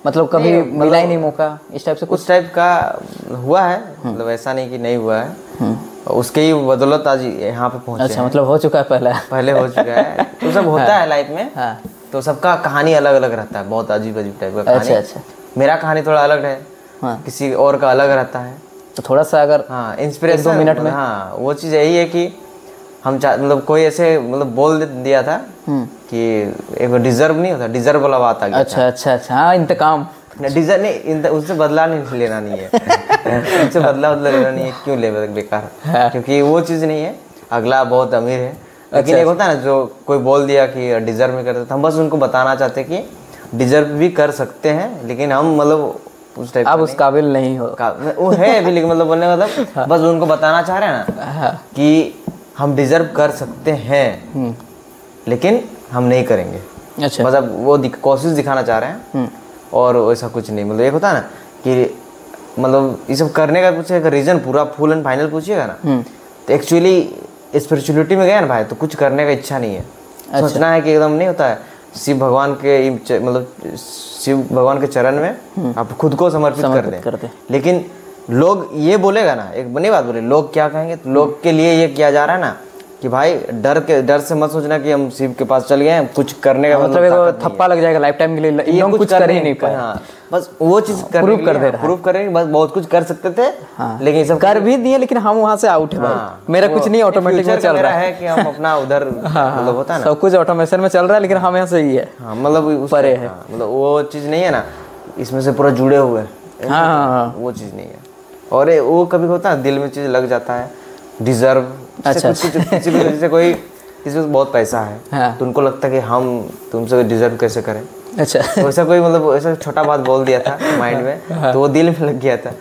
मतलब कभी मिला ही नहीं मौका, इस टाइप से कुछ? उस टाइप का हुआ है, मतलब ऐसा नहीं कि नहीं हुआ है, उसके ही बदौलत आज यहाँ पे पहुँचे। अच्छा, मतलब हो चुका है पहले हो चुका है, तो सब होता है लाइफ में। हाँ। तो सबका कहानी अलग अलग रहता है, बहुत अजीब अजीब टाइप का कहानी। अच्छा। मेरा कहानी थोड़ा अलग है, हाँ। किसी और का अलग रहता है। तो थोड़ा सा अगर हाँ इंस्पिरेशन 1-2 मिनट में, हाँ वो चीज़ यही है कि हम मतलब कोई ऐसे मतलब बोल दिया था कि एक डिजर्व नहीं होता, डिजर्व वाला बात आ गया। अच्छा, हाँ इंतकाम। डिजर्व नहीं, उससे बदला नहीं लेना नहीं है उससे बदला लेना नहीं है, क्यों ले बेकार, क्योंकि वो चीज़ नहीं है। अगला बहुत अमीर है, लेकिन एक होता है ना जो कोई बोल दिया कि डिजर्व नहीं करते, हम बस उनको बताना चाहते हैं कि डिजर्व भी कर सकते हैं, लेकिन हम मतलब उस टाइप आप उस काबिल नहीं हो। वो है अभी, लेकिन मतलब बोलने का मतलब बस उनको बताना चाह रहे हैं ना कि हम डिजर्व कर सकते हैं, लेकिन हम नहीं करेंगे। अच्छा, बस अब वो कोशिश दिखाना चाह रहे हैं, और वैसा कुछ नहीं। मतलब एक होता है ना कि मतलब ये सब करने का कुछ एक रीज़न पूरा फुल एंड फाइनल पूछिएगा ना, तो एक्चुअली स्पिरिचुअलिटी में गया ना भाई, तो कुछ करने का इच्छा नहीं है। सोचना है कि एकदम नहीं होता है, शिव भगवान के मतलब शिव भगवान के चरण में आप खुद को समर्पित कर दें। लेकिन लोग ये बोलेगा ना, एक बनी बात बोले, लोग क्या कहेंगे, तो लोग के लिए ये किया जा रहा है ना कि भाई डर से मत सोचना कि हम शिव के पास चल गए हैं, कुछ करने का मतलब एक थप्पा लग जाएगा लाइफ टाइम के लिए, ये कुछ कर ही नहीं पाए। हाँ बस वो चीज़ प्रूव कर दे रहा है, प्रूव करेंगे बस, बहुत कुछ कर सकते थे। हाँ, लेकिन ये सब कर भी दिए, लेकिन हम वहाँ से आउट है भाई। मेरा कुछ नहीं ऑटोमेटिक में चल रहा है कि हम अपना उधर मतलब होता है ना, सब कुछ ऑटोमेशन में चल रहा है, लेकिन हम यहाँ से ही है। हाँ मतलब परे है, मतलब वो चीज़ नहीं है ना, इसमें से पूरा जुड़े हुए हैं। हाँ, वो चीज़ नहीं है। और वो कभी होता है दिल में चीज़ लग जाता है, डिजर्व। अच्छा, किसी भी वजह से कोई किसी को बहुत पैसा है, तो उनको लगता है कि हम तुमसे डिजर्व कैसे करें। अच्छा, वैसा कोई मतलब ऐसा छोटा बात बोल दिया था माइंड में, तो वो दिल में लग गया था।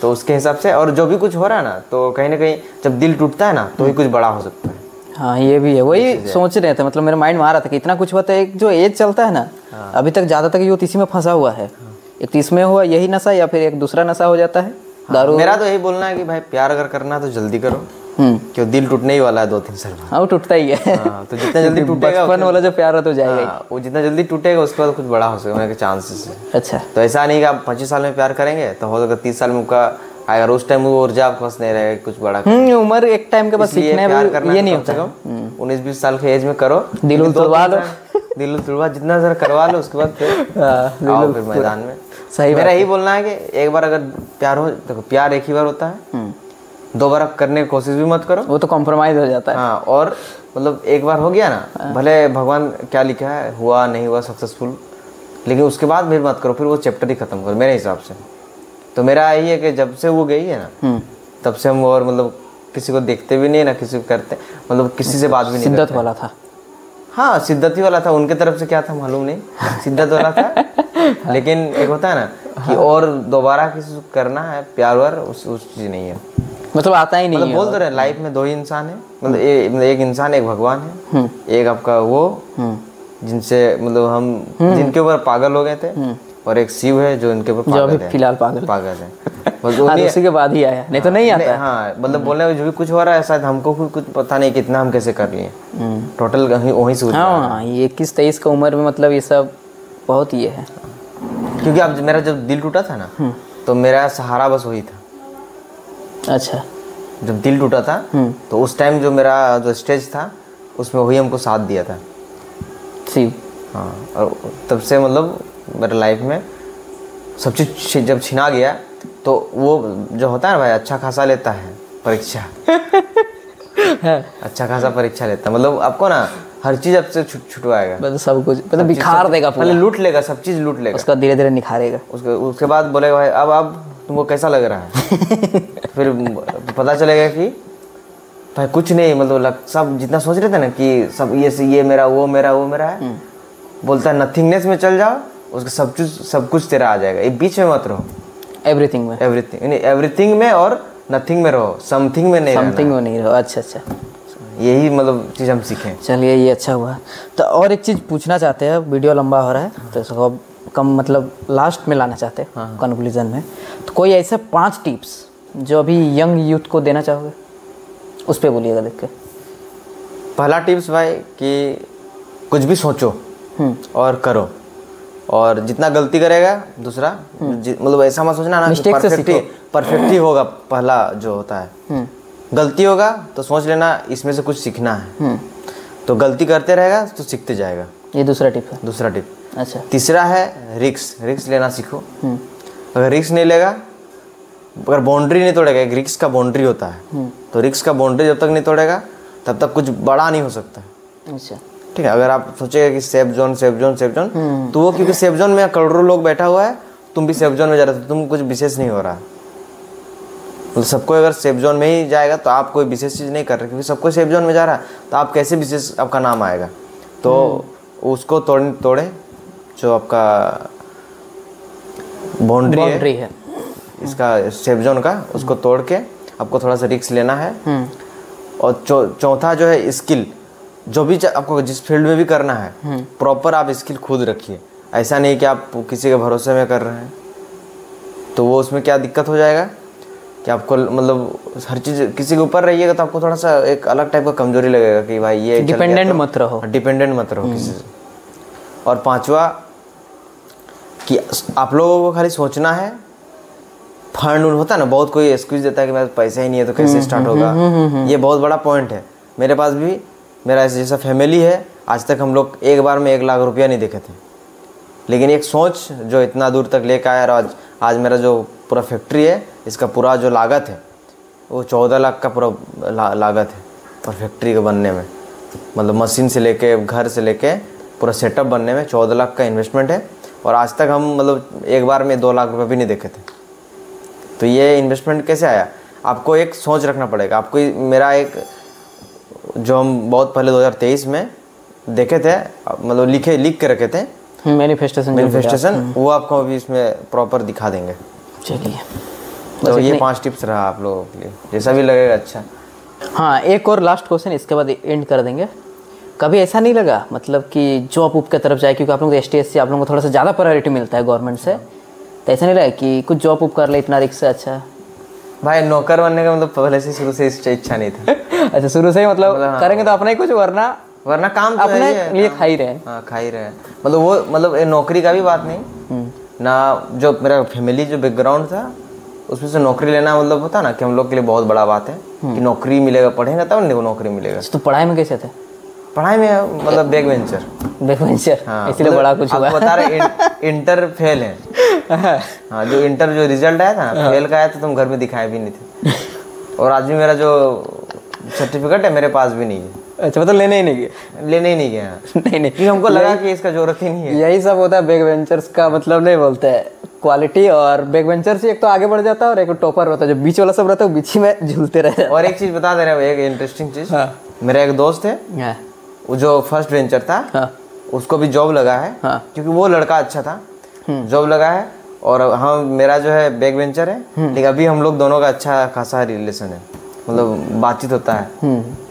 तो उसके हिसाब से, और जो भी कुछ हो रहा है ना, तो कहीं ना कहीं जब दिल टूटता है ना, तो ही कुछ बड़ा हो सकता है। हाँ ये भी है, वही सोच रहे थे, मतलब मेरे माइंड में आ रहा था कि इतना कुछ होता है। एक जो एज चलता है ना, अभी तक ज़्यादातर यूथ इसी में फंसा हुआ है। एक 30 में हुआ यही नशा, या फिर एक दूसरा नशा हो जाता है दारू। मेरा तो यही बोलना है कि भाई प्यार अगर करना है तो जल्दी करो, क्यों दिल टूटने ही वाला है 2-3 साल बाद। हाँ वो टूटता ही है। तो जितना जल्दी टूटेगा, बचपन वाला जो प्यार है तो जाएगा, वो जितना जल्दी टूटेगा उसके बाद कुछ बड़ा होने के चांसेस है। अच्छा, तो ऐसा नहीं कि आप 25 साल में प्यार करेंगे तो हो सकता 30 साल में उनका अगर उस टाइम वो ऊर्जा आपके पास नहीं रहेगा कुछ बड़ा। उम्र एक टाइम के बाद सीखने में ये नहीं होता। 19-20 साल के एज में करो, दिल तुड़वा लो, दिल तुड़वा जितना जरा करवा लो, उसके बाद फिर आओ फिर मैदान में। सही मेरा यही बोलना है कि एक बार अगर प्यार हो, देखो प्यार एक ही बार होता है, 2 बार आप करने की कोशिश भी मत करो, वो तो कॉम्प्रोमाइज हो जाता है। हाँ, और मतलब एक बार हो गया ना, भले भगवान क्या लिखा है, हुआ नहीं हुआ सक्सेसफुल, लेकिन उसके बाद फिर मत करो, फिर वो चैप्टर ही खत्म करो मेरे हिसाब से। तो मेरा यही है कि जब से वो गई है ना, तब से हम और मतलब किसी को देखते भी नहीं ना, किसी को करते, मतलब किसी से बात भी नहीं शिद्दत वाला था। हाँ सिद्दत ही वाला था, उनके तरफ से क्या था मालूम नहीं, शिद्दत वाला था। लेकिन एक होता है ना कि और दोबारा किसी को करना है प्यार वार, उस चीज़ नहीं है, मतलब आता ही नहीं मतलब है। बोल तो रहे लाइफ में 2 ही इंसान है, मतलब एक इंसान एक भगवान है, एक आपका वो जिनसे मतलब हम जिनके ऊपर पागल हो गए थे, और एक शिव है जो इनके ऊपर जो अभी पागल है। फिलहाल पागल है बस हाँ, तो उसी के बाद ही आया, नहीं तो नहीं आता है। हाँ मतलब बोलने में जो भी कुछ हो रहा है शायद हमको कुछ पता नहीं कितना हम कैसे कर लिए टोटल वहीं से हाँ, ये 21-23 का उम्र में मतलब ये सब बहुत ये है। क्योंकि अब मेरा जब दिल टूटा था ना तो मेरा सहारा बस वही था। अच्छा, जब दिल टूटा था तो उस टाइम जो मेरा जो स्टेज था उसमें वही हमको साथ दिया था शिव। हाँ, और तब से मतलब मेरे लाइफ में सब चीज़ जब छिना गया तो वो जो होता है ना भाई अच्छा खासा लेता है परीक्षा अच्छा खासा परीक्षा लेता है, मतलब आपको ना हर चीज़ आपसे छुटवाएगा, मतलब सब कुछ मतलब बिखार देगा पूरा, पहले लूट लेगा, सब चीज़ लूट लेगा, उसका धीरे धीरे निखारेगा। उसके बाद बोलेगा भाई अब तुमको कैसा लग रहा है फिर पता चलेगा कि भाई कुछ नहीं, मतलब सब जितना सोच रहे थे ना कि सब ये मेरा वो मेरा है, बोलता है नथिंगनेस में चल जाओ, उसका सब कुछ तेरा आ जाएगा। ये बीच में मत रहो, एवरीथिंग में और नथिंग में रहो, समथिंग में नहीं रहो। अच्छा, यही मतलब चीज़ हम सीखें। चलिए ये अच्छा हुआ। तो और एक चीज़ पूछना चाहते हैं, वीडियो लंबा हो रहा है तो इसको कम मतलब लास्ट में लाना चाहते हैं कंक्लूजन में। तो कोई ऐसे 5 टिप्स जो अभी यंग यूथ को देना चाहोगे, उस पर बोलिएगा देख के। पहला टिप्स भाई कि कुछ भी सोचो और करो, और जितना गलती करेगा दूसरा मतलब ऐसा मत सोचना ना परफेक्ट ही होगा। पहला जो होता है गलती होगा तो सोच लेना इसमें से कुछ सीखना है, तो गलती करते रहेगा तो सीखते जाएगा। ये दूसरा टिप है। दूसरा टिप। अच्छा, तीसरा है रिक्स लेना सीखो। अगर रिक्स नहीं लेगा, अगर बाउंड्री नहीं तोड़ेगा, एक रिक्स का बाउंड्री होता है, तो रिक्स का बाउंड्री जब तक नहीं तोड़ेगा तब तक कुछ बड़ा नहीं हो सकता। अच्छा, ठीक है। अगर आप सोचेगा कि सेफ जोन तो वो क्योंकि सेफ जोन में करोड़ों लोग बैठा हुआ है, तुम भी सेफ जोन में जा रहे हो, तुम कुछ विशेष नहीं हो रहा। तो सबको अगर सेफ जोन में ही जाएगा तो आप कोई विशेष चीज़ नहीं कर रहे, क्योंकि सबको सेफ जोन में जा रहा है तो आप कैसे विशेष आपका नाम आएगा। तो उसको तोड़े जो आपका बाउंड्री है इसका सेफ जोन का, उसको तोड़ के आपको थोड़ा सा रिस्क लेना है। और चौथा जो है स्किल, जो भी आपको जिस फील्ड में भी करना है प्रॉपर आप स्किल खुद रखिए। ऐसा नहीं कि आप किसी के भरोसे में कर रहे हैं, तो वो उसमें क्या दिक्कत हो जाएगा कि आपको मतलब हर चीज़ किसी के ऊपर रहिएगा तो आपको थोड़ा सा एक अलग टाइप का कमजोरी लगेगा कि भाई ये डिपेंडेंट मत रहो किसी से। और 5वां कि आप लोगों को खाली सोचना है। फंड होता है ना, बहुत कोई एक्सक्यूज देता है कि मेरे पास पैसा ही नहीं है तो कैसे स्टार्ट होगा। ये बहुत बड़ा पॉइंट है। मेरे पास भी मेरा जैसा फैमिली है, आज तक हम लोग एक बार में 1 लाख रुपया नहीं देखे थे, लेकिन एक सोच जो इतना दूर तक लेकर आया। और आज मेरा जो पूरा फैक्ट्री है, इसका पूरा जो लागत है वो 14 लाख का पूरा लागत है पर फैक्ट्री के बनने में, मतलब मशीन से लेके घर से लेके पूरा सेटअप बनने में 14 लाख का इन्वेस्टमेंट है। और आज तक हम मतलब एक बार में 2 लाख रुपये भी नहीं देखे थे। तो ये इन्वेस्टमेंट कैसे आया? आपको एक सोच रखना पड़ेगा। आपको मेरा एक जो हम बहुत पहले 2023 में देखे थे, मतलब लिख के रखे थे मैनिफेस्टेशन, वो आपको अभी इसमें प्रॉपर दिखा देंगे। चलिए, तो ये 5 टिप्स रहा आप लोगों के लिए, जैसा भी लगेगा अच्छा। हाँ, एक और लास्ट क्वेश्चन, इसके बाद एंड कर देंगे। कभी ऐसा नहीं लगा मतलब कि जॉब उप की तरफ जाए, क्योंकि आप लोग ST/SC आप लोगों को थोड़ा सा ज़्यादा प्रायोरिटी मिलता है गवर्नमेंट से, तो ऐसा नहीं लगा कि कुछ जॉब उप कर ले, इतना रिस्क से अच्छा? भाई नौकर बनने का मतलब पहले से शुरू से इच्छा नहीं था। अच्छा, शुरू से ही मतलब करेंगे तो अपना ही कुछ, वरना काम तो अपने लिए खा ही रहे। हाँ, खा ही रहे। मतलब वो मतलब नौकरी का भी बात नहीं ना, जो मेरा फैमिली जो बैकग्राउंड था उसमें से नौकरी लेना मतलब होता ना कि हम लोग के लिए बहुत बड़ा बात है कि नौकरी मिलेगा, पढ़ेंगे तब नहीं नौकरी मिलेगा। तो पढ़ाई में कैसे थे? पढ़ाई में मतलब बैक वेंचर। हाँ, इसलिए बड़ा कुछ हुआ। बता रहे इंटर फेल है। हाँ, जो इंटर जो रिजल्ट आया था ना, फेल का आया था, तुम घर में दिखाए भी नहीं थे। और आज भी मेरा जो सर्टिफिकेट है मेरे पास भी नहीं है। अच्छा, मतलब लेने ही नहीं गया। नहीं, क्योंकि हमको लगा कि इसका जरूरत ही नहीं है। यही सब होता है बैक वेंचर्स का, मतलब नहीं बोलते हैं क्वालिटी। और बैक वेंचर्स एक तो आगे बढ़ जाता है और एक टॉपर होता है, जो बीच वाला सब रहता है वो बीच में झूलते रहते हैं। और एक चीज बता दे रहे हैं, एक इंटरेस्टिंग चीज। मेरा एक दोस्त है, वो जो फर्स्ट वेंचर था उसको भी जॉब लगा है, क्योंकि वो लड़का अच्छा था, जॉब लगा है। और हम मेरा जो है बैक वेंचर है, लेकिन अभी हम लोग दोनों का अच्छा खासा रिलेशन है। मतलब बातचीत होता है,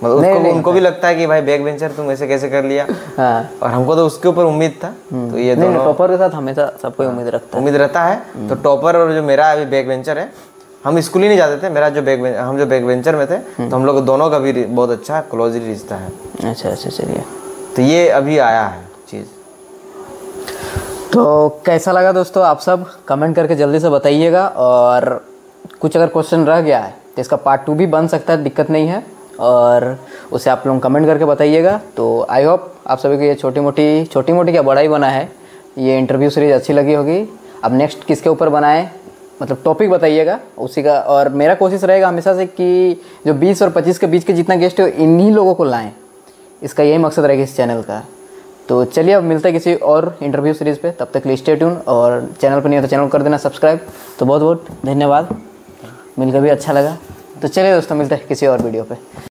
मतलब उनको भी लगता है कि भाई बैक बेंचर तुम ऐसे कैसे कर लिया। हाँ। और हमको तो उसके ऊपर उम्मीद था। तो ये दोनों टॉपर के साथ हमेशा सबको उम्मीद रहता है। तो टॉपर और जो मेरा अभी बैक बेंचर है, हम स्कूल ही नहीं जाते थे, मेरा जो हम जो बैक बेंचर में थे, तो हम लोग दोनों का भी बहुत अच्छा क्लोजली रिश्ता है। अच्छा चलिए, तो ये अभी आया है चीज़। तो कैसा लगा दोस्तों, आप सब कमेंट करके जल्दी से बताइएगा। और कुछ अगर क्वेश्चन रह गया है तो इसका पार्ट 2 भी बन सकता है, दिक्कत नहीं है, और उसे आप लोग कमेंट करके बताइएगा। तो आई होप आप सभी को ये छोटी मोटी क्या बड़ा ही बना है, ये इंटरव्यू सीरीज अच्छी लगी होगी। अब नेक्स्ट किसके ऊपर बनाएं, मतलब टॉपिक बताइएगा उसी का। और मेरा कोशिश रहेगा हमेशा से कि जो 20 और 25 के बीच के जितना गेस्ट है इन्हीं लोगों को लाएं, इसका यही मकसद रहेगा इस चैनल का। तो चलिए अब मिलते हैं किसी और इंटरव्यू सीरीज़ पे, तब तक के लिए स्टे ट्यून। और चैनल पर नहीं है तो चैनल कर देना सब्सक्राइब। तो बहुत बहुत धन्यवाद, मिलकर भी अच्छा लगा। तो चलिए दोस्तों, मिलते हैं किसी और वीडियो पे।